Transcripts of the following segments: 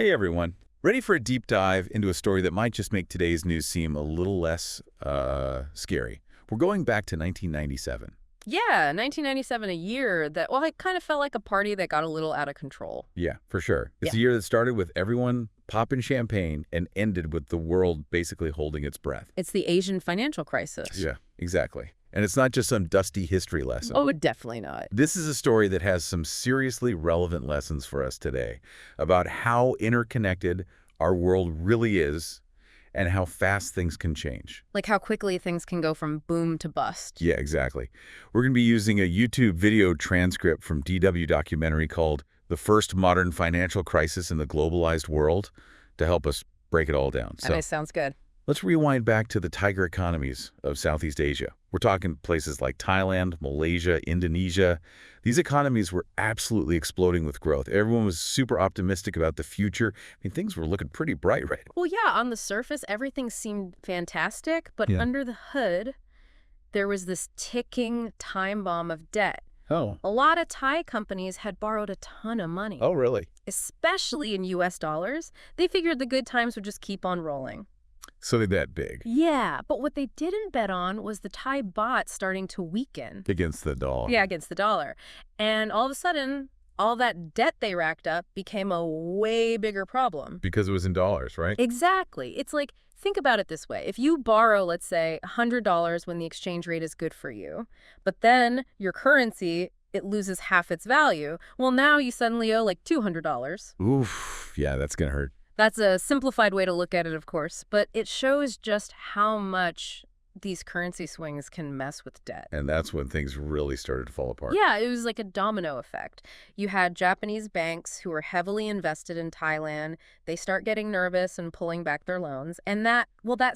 Hey everyone. Ready for a deep dive into a story that might just make today's news seem a little less scary? We're going back to 1997. Yeah, 1997, a year that, well, it kind of felt like a party that got a little out of control. Yeah, for sure. It's Yeah. a year that started with everyone popping champagne and ended with the world basically holding its breath. It's the Asian financial crisis. Yeah, exactly. And it's not just some dusty history lesson. Oh, definitely not. This is a story that has some seriously relevant lessons for us today about how interconnected our world really is and how fast things can change. Like how quickly things can go from boom to bust. Yeah, exactly. We're going to be using a YouTube video transcript from DW documentary called The First Modern Financial Crisis in the Globalized World to help us break it all down. That sounds good. Let's rewind back to the tiger economies of Southeast Asia. We're talking places like Thailand, Malaysia, Indonesia. These economies were absolutely exploding with growth. Everyone was super optimistic about the future. I mean, things were looking pretty bright, right? Well, yeah, on the surface, everything seemed fantastic, but Yeah. under the hood, there was this ticking time bomb of debt. Oh. A lot of Thai companies had borrowed a ton of money, Oh, really? especially in US dollars. They figured the good times would just keep on rolling. So they're that big Yeah, but what they didn't bet on was the Thai baht starting to weaken. against the dollar. Yeah, against the dollar. And all of a sudden, all that debt they racked up became a way bigger problem. Because it was in dollars, right? Exactly. It's like, think about it this way. If you borrow, let's say, $100 when the exchange rate is good for you, but then your currency, it loses half its value, well, now you suddenly owe like $200. Oof. Yeah, that's going to hurt. That's a simplified way to look at it, of course, but it shows just how much these currency swings can mess with debt. And that's when things really started to fall apart. Yeah, it was like a domino effect. You had Japanese banks who were heavily invested in Thailand. They start getting nervous and pulling back their loans. And that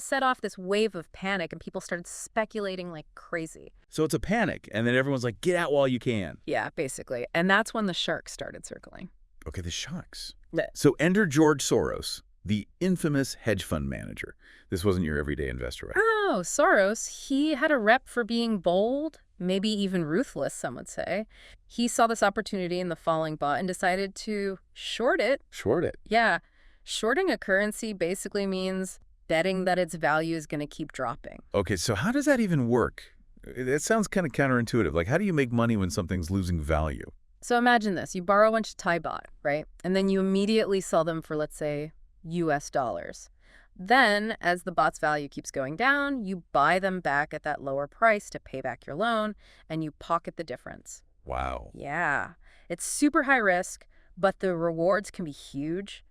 set off this wave of panic, and people started speculating like crazy. So it's a panic, and then everyone's like, get out while you can. Yeah, basically. And that's when the sharks started circling. Okay, the sharks. Yeah. So enter George Soros, the infamous hedge fund manager. This wasn't your everyday investor, right? Oh, Soros, he had a rep for being bold, maybe even ruthless, some would say. He saw this opportunity in the falling baht and decided to short it. Short it. Yeah, shorting a currency basically means betting that its value is going to keep dropping. Okay, so how does that even work? It sounds kind of counterintuitive. Like, how do you make money when something's losing value? So imagine this. You borrow a bunch of Thai baht, right? And then you immediately sell them for, let's say, US dollars. Then, as the baht's value keeps going down, you buy them back at that lower price to pay back your loan, and you pocket the difference. Wow. Yeah, it's super high risk, but the rewards can be huge.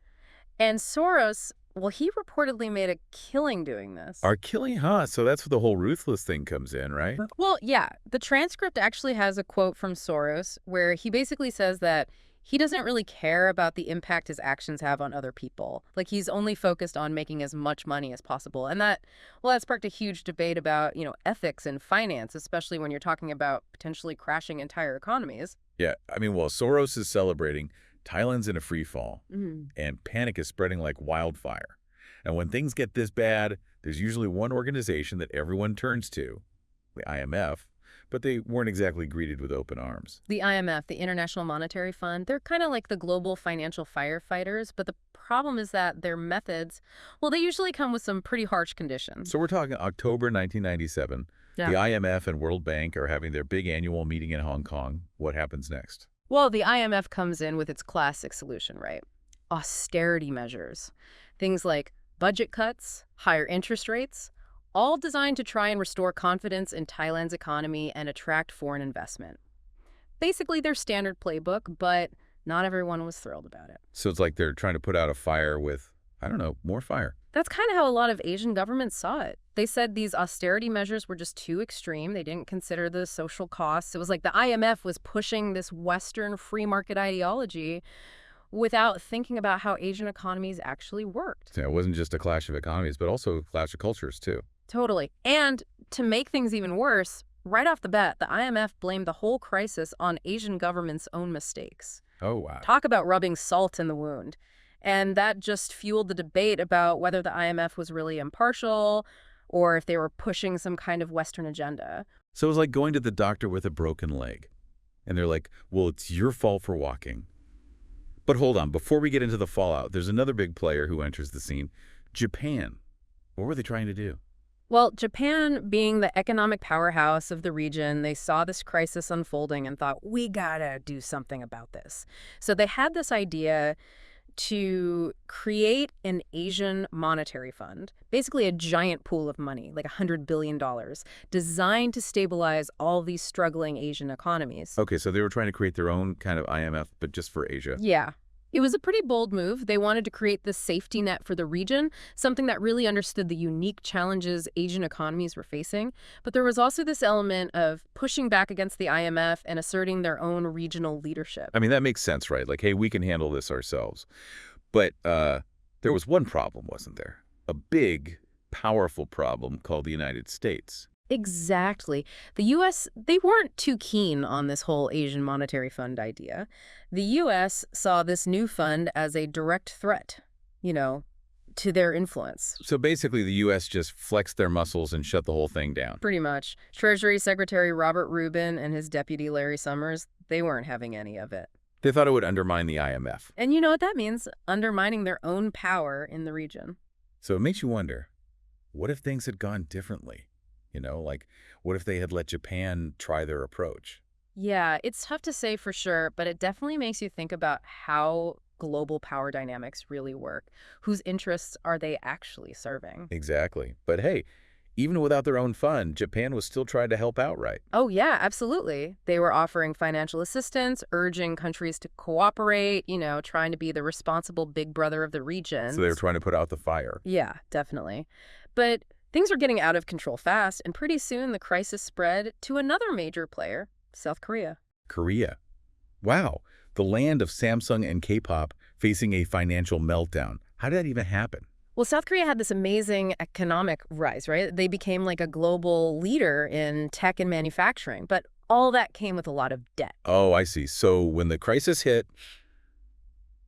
And Soros, well, he reportedly made a killing doing this. Are killing, huh? So that's where the whole ruthless thing comes in, right? Well, yeah, the transcript actually has a quote from Soros where he basically says that he doesn't really care about the impact his actions have on other people. Like, he's only focused on making as much money as possible. And that sparked a huge debate about, ethics and finance, especially when you're talking about potentially crashing entire economies. Yeah, I mean, while Soros is celebrating, Thailand's in a free fall, Mm-hmm. and panic is spreading like wildfire. And when things get this bad, there's usually one organization that everyone turns to, the IMF, but they weren't exactly greeted with open arms. The IMF, the International Monetary Fund, they're kind of like the global financial firefighters, but the problem is that their methods, well, they usually come with some pretty harsh conditions. So we're talking October 1997. Yeah. The IMF and World Bank are having their big annual meeting in Hong Kong. What happens next? Well, the IMF comes in with its classic solution, right? Austerity measures. Things like budget cuts, higher interest rates, all designed to try and restore confidence in Thailand's economy and attract foreign investment. Basically their standard playbook, but not everyone was thrilled about it. So it's like they're trying to put out a fire with, I don't know, more fire. That's kind of how a lot of Asian governments saw it. They said these austerity measures were just too extreme. They didn't consider the social costs. It was like the IMF was pushing this Western free market ideology without thinking about how Asian economies actually worked. So it wasn't just a clash of economies, but also a clash of cultures, too. Totally. And to make things even worse, right off the bat, the IMF blamed the whole crisis on Asian governments' own mistakes. Oh, wow. Talk about rubbing salt in the wound. And that just fueled the debate about whether the IMF was really impartial or if they were pushing some kind of Western agenda. So it was like going to the doctor with a broken leg. And they're like, well, it's your fault for walking. But hold on, before we get into the fallout, there's another big player who enters the scene, Japan. What were they trying to do? Well, Japan, being the economic powerhouse of the region, they saw this crisis unfolding and thought, we gotta do something about this. So they had this idea to create an Asian monetary fund, basically a giant pool of money, like $100 billion, designed to stabilize all these struggling Asian economies. Okay, so they were trying to create their own kind of IMF, but just for Asia. Yeah. It was a pretty bold move. They wanted to create this safety net for the region, something that really understood the unique challenges Asian economies were facing. But there was also this element of pushing back against the IMF and asserting their own regional leadership. I mean, that makes sense, right? Like, hey, we can handle this ourselves. But there was one problem, wasn't there? A big, powerful problem called the United States. Exactly. The U.S., they weren't too keen on this whole Asian monetary fund idea. The U.S. saw this new fund as a direct threat, to their influence. So basically, the U.S. just flexed their muscles and shut the whole thing down. Pretty much. Treasury Secretary Robert Rubin and his deputy Larry Summers, they weren't having any of it. They thought it would undermine the IMF. And you know what that means? Undermining their own power in the region. So it makes you wonder, what if things had gone differently? Like, what if they had let Japan try their approach? Yeah, it's tough to say for sure, but it definitely makes you think about how global power dynamics really work. Whose interests are they actually serving? Exactly. But hey, even without their own fund, Japan was still trying to help out, right? Oh, yeah, absolutely. They were offering financial assistance, urging countries to cooperate, trying to be the responsible big brother of the region. So they were trying to put out the fire. Yeah, definitely. But things were getting out of control fast, and pretty soon the crisis spread to another major player, South Korea. Korea. Wow. The land of Samsung and K-pop facing a financial meltdown. How did that even happen? Well, South Korea had this amazing economic rise, right? They became like a global leader in tech and manufacturing, but all that came with a lot of debt. Oh, I see. So when the crisis hit,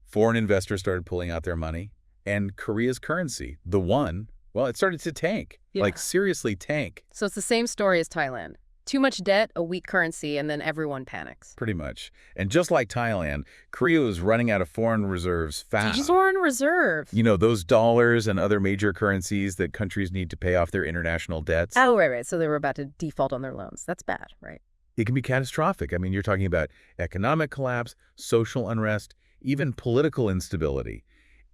foreign investors started pulling out their money, and Korea's currency, the won, well, it started to tank. Yeah. Like, seriously tank. So it's the same story as Thailand. Too much debt, a weak currency, and then everyone panics. Pretty much. And just like Thailand, Korea was running out of foreign reserves fast. Foreign reserve. Those dollars and other major currencies that countries need to pay off their international debts. Oh, right. So they were about to default on their loans. That's bad, right? It can be catastrophic. I mean, you're talking about economic collapse, social unrest, even political instability.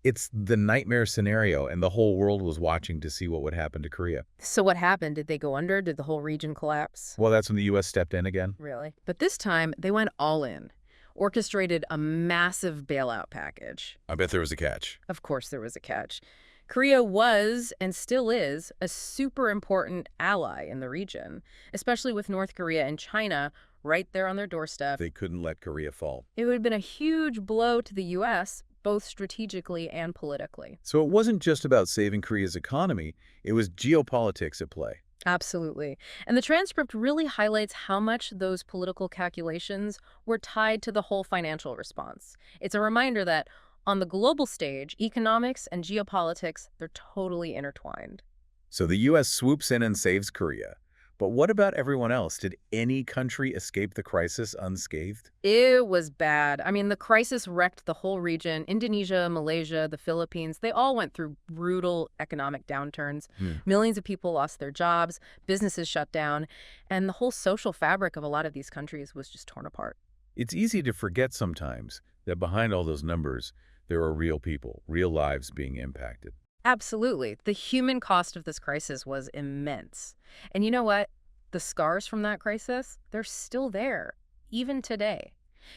It's the nightmare scenario, and the whole world was watching to see what would happen to Korea. So what happened? Did they go under? Did the whole region collapse? Well, that's when the U.S. stepped in again. Really? But this time, they went all in, orchestrated a massive bailout package. I bet there was a catch. Of course there was a catch. Korea was, and still is, a super important ally in the region, especially with North Korea and China right there on their doorstep. They couldn't let Korea fall. It would have been a huge blow to the U.S., both strategically and politically. So it wasn't just about saving Korea's economy, it was geopolitics at play. Absolutely. And the transcript really highlights how much those political calculations were tied to the whole financial response. It's a reminder that on the global stage, economics and geopolitics, they're totally intertwined. So the U.S. swoops in and saves Korea. But what about everyone else? Did any country escape the crisis unscathed? It was bad. I mean, the crisis wrecked the whole region. Indonesia, Malaysia, the Philippines, they all went through brutal economic downturns. Millions of people lost their jobs, businesses shut down, and the whole social fabric of a lot of these countries was just torn apart. It's easy to forget sometimes that behind all those numbers, there are real people, real lives being impacted. Absolutely. The human cost of this crisis was immense. And you know what? The scars from that crisis, they're still there, even today,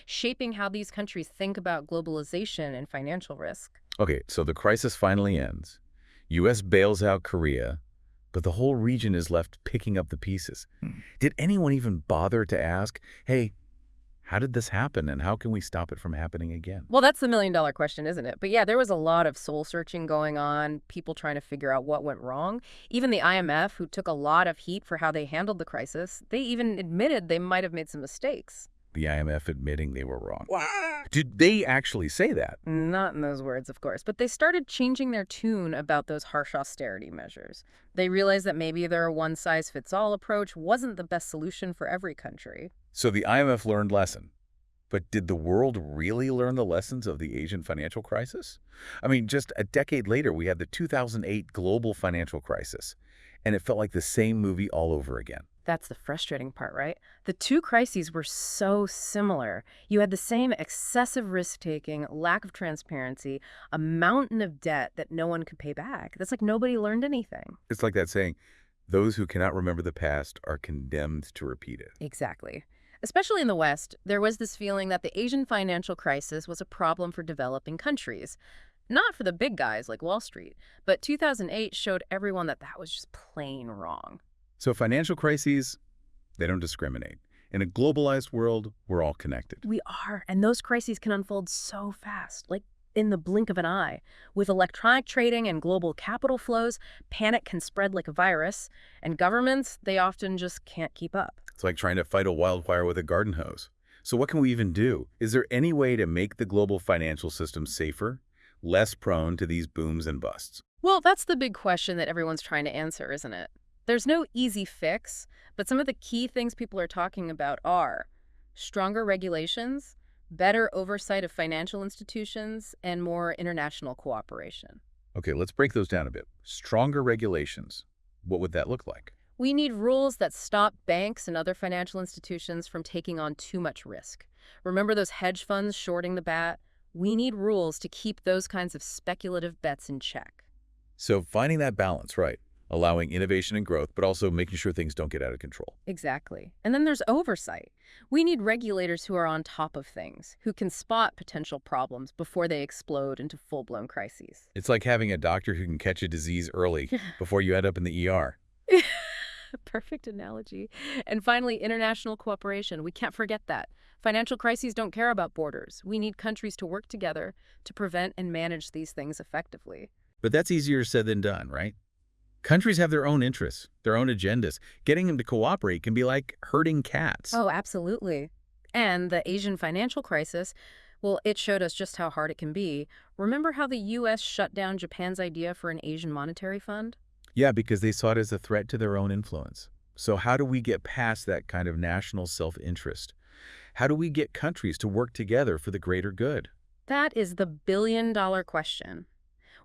shaping how these countries think about globalization and financial risk. Okay, so the crisis finally ends. U.S. bails out Korea, but the whole region is left picking up the pieces. Did anyone even bother to ask, hey, how did this happen, and how can we stop it from happening again? Well, that's the million-dollar question, isn't it? But yeah, there was a lot of soul-searching going on, people trying to figure out what went wrong. Even the IMF, who took a lot of heat for how they handled the crisis, they even admitted they might have made some mistakes. The IMF admitting they were wrong. Did they actually say that? Not in those words, of course, but they started changing their tune about those harsh austerity measures. They realized that maybe their one-size-fits-all approach wasn't the best solution for every country. So the IMF learned lesson. But did the world really learn the lessons of the Asian financial crisis? I mean, just a decade later, we had the 2008 global financial crisis, and it felt like the same movie all over again. That's the frustrating part, right? The two crises were so similar. You had the same excessive risk-taking, lack of transparency, a mountain of debt that no one could pay back. That's like nobody learned anything. It's like that saying, those who cannot remember the past are condemned to repeat it. Exactly. Especially in the West, there was this feeling that the Asian financial crisis was a problem for developing countries. Not for the big guys like Wall Street, but 2008 showed everyone that that was just plain wrong. So financial crises, they don't discriminate. In a globalized world, we're all connected. We are, and those crises can unfold so fast, like in the blink of an eye. With electronic trading and global capital flows, panic can spread like a virus, and governments, they often just can't keep up. It's like trying to fight a wildfire with a garden hose. So what can we even do? Is there any way to make the global financial system safer, less prone to these booms and busts? Well, that's the big question that everyone's trying to answer, isn't it? There's no easy fix, but some of the key things people are talking about are stronger regulations, better oversight of financial institutions, and more international cooperation. Okay, let's break those down a bit. Stronger regulations. What would that look like? We need rules that stop banks and other financial institutions from taking on too much risk. Remember those hedge funds shorting the bat? We need rules to keep those kinds of speculative bets in check. So finding that balance, right? Allowing innovation and growth, but also making sure things don't get out of control. Exactly. And then there's oversight. We need regulators who are on top of things, who can spot potential problems before they explode into full-blown crises. It's like having a doctor who can catch a disease early before you end up in the ER. Perfect analogy. And finally, international cooperation. We can't forget that. Financial crises don't care about borders. We need countries to work together to prevent and manage these things effectively. But that's easier said than done, right? Countries have their own interests, their own agendas. Getting them to cooperate can be like herding cats. Oh, absolutely. And the Asian financial crisis, well, it showed us just how hard it can be. Remember how the U.S. shut down Japan's idea for an Asian monetary fund? Yeah, because they saw it as a threat to their own influence. So how do we get past that kind of national self-interest? How do we get countries to work together for the greater good? That is the billion-dollar question.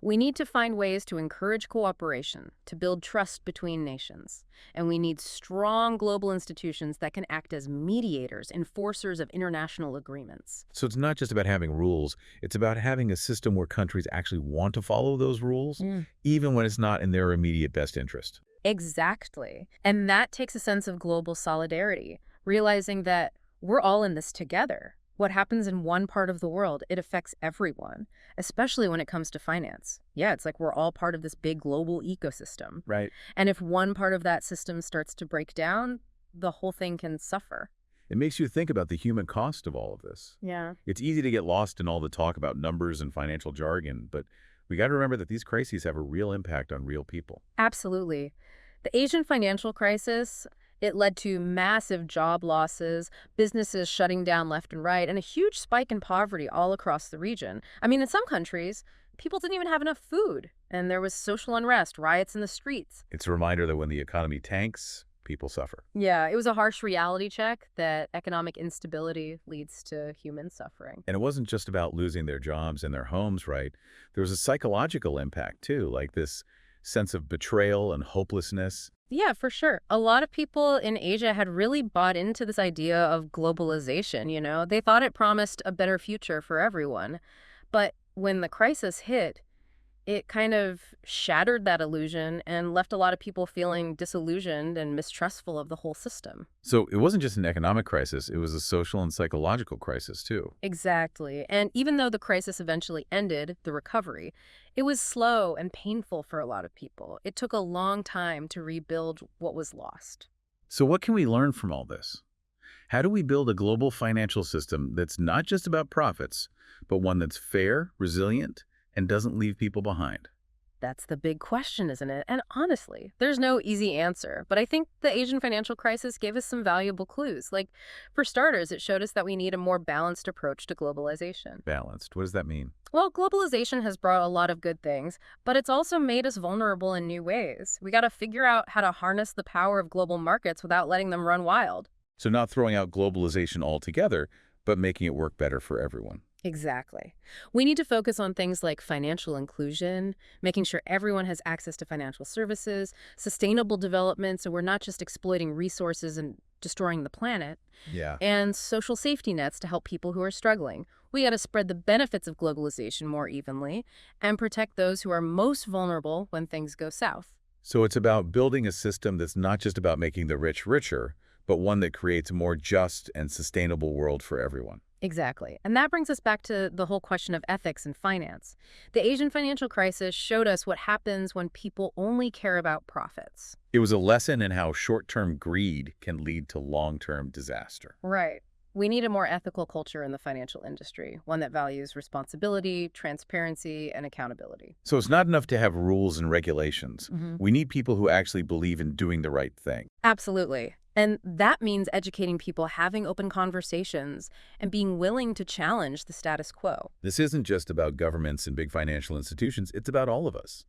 We need to find ways to encourage cooperation, to build trust between nations. And we need strong global institutions that can act as mediators, enforcers of international agreements. So it's not just about having rules, it's about having a system where countries actually want to follow those rules, even when it's not in their immediate best interest. Exactly. And that takes a sense of global solidarity, realizing that we're all in this together. What happens in one part of the world, it affects everyone, especially when it comes to finance. Yeah, it's like we're all part of this big global ecosystem. Right. And if one part of that system starts to break down, the whole thing can suffer. It makes you think about the human cost of all of this. Yeah. It's easy to get lost in all the talk about numbers and financial jargon, but we got to remember that these crises have a real impact on real people. Absolutely. The Asian financial crisis, it led to massive job losses, businesses shutting down left and right, and a huge spike in poverty all across the region. I mean, in some countries, people didn't even have enough food, and there was social unrest, riots in the streets. It's a reminder that when the economy tanks, people suffer. Yeah, it was a harsh reality check that economic instability leads to human suffering. And it wasn't just about losing their jobs and their homes, right? There was a psychological impact, too, like this sense of betrayal and hopelessness. Yeah, for sure. A lot of people in Asia had really bought into this idea of globalization, you know? They thought it promised a better future for everyone. But when the crisis hit, it kind of shattered that illusion and left a lot of people feeling disillusioned and mistrustful of the whole system. So it wasn't just an economic crisis, it was a social and psychological crisis, too. Exactly. And even though the crisis eventually ended, the recovery, it was slow and painful for a lot of people. It took a long time to rebuild what was lost. So what can we learn from all this? How do we build a global financial system that's not just about profits, but one that's fair, resilient, and doesn't leave people behind? That's the big question, isn't it? And honestly, there's no easy answer. But I think the Asian financial crisis gave us some valuable clues. Like, for starters, it showed us that we need a more balanced approach to globalization. Balanced. What does that mean? Well, globalization has brought a lot of good things, but it's also made us vulnerable in new ways. We got to figure out how to harness the power of global markets without letting them run wild. So not throwing out globalization altogether, but but making it work better for everyone. Exactly. We need to focus on things like financial inclusion, making sure everyone has access to financial services, sustainable development so we're not just exploiting resources and destroying the planet, Yeah. and social safety nets to help people who are struggling. We got to spread the benefits of globalization more evenly and protect those who are most vulnerable when things go south. So it's about building a system that's not just about making the rich richer, but one that creates a more just and sustainable world for everyone. Exactly. And that brings us back to the whole question of ethics and finance. The Asian financial crisis showed us what happens when people only care about profits. It was a lesson in how short-term greed can lead to long-term disaster. Right. We need a more ethical culture in the financial industry, one that values responsibility, transparency, and accountability. So it's not enough to have rules and regulations. We need people who actually believe in doing the right thing. Absolutely. And that means educating people, having open conversations, and being willing to challenge the status quo. This isn't just about governments and big financial institutions, it's about all of us.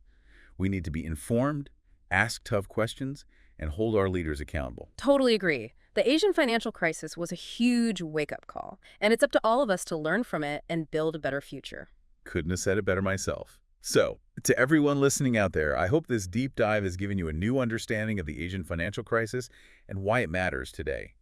We need to be informed, ask tough questions, and hold our leaders accountable. Totally agree. The Asian financial crisis was a huge wake-up call, and it's up to all of us to learn from it and build a better future. Couldn't have said it better myself. So, to everyone listening out there, I hope this deep dive has given you a new understanding of the Asian financial crisis and why it matters today.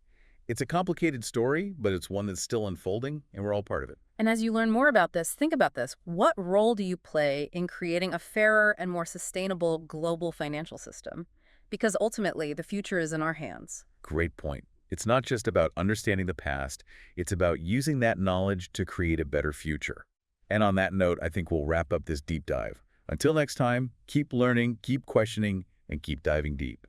It's a complicated story, but it's one that's still unfolding, and we're all part of it. And as you learn more about this, think about this. What role do you play in creating a fairer and more sustainable global financial system? Because ultimately, the future is in our hands. Great point. It's not just about understanding the past, it's about using that knowledge to create a better future. And on that note, I think we'll wrap up this deep dive. Until next time, keep learning, keep questioning, and keep diving deep.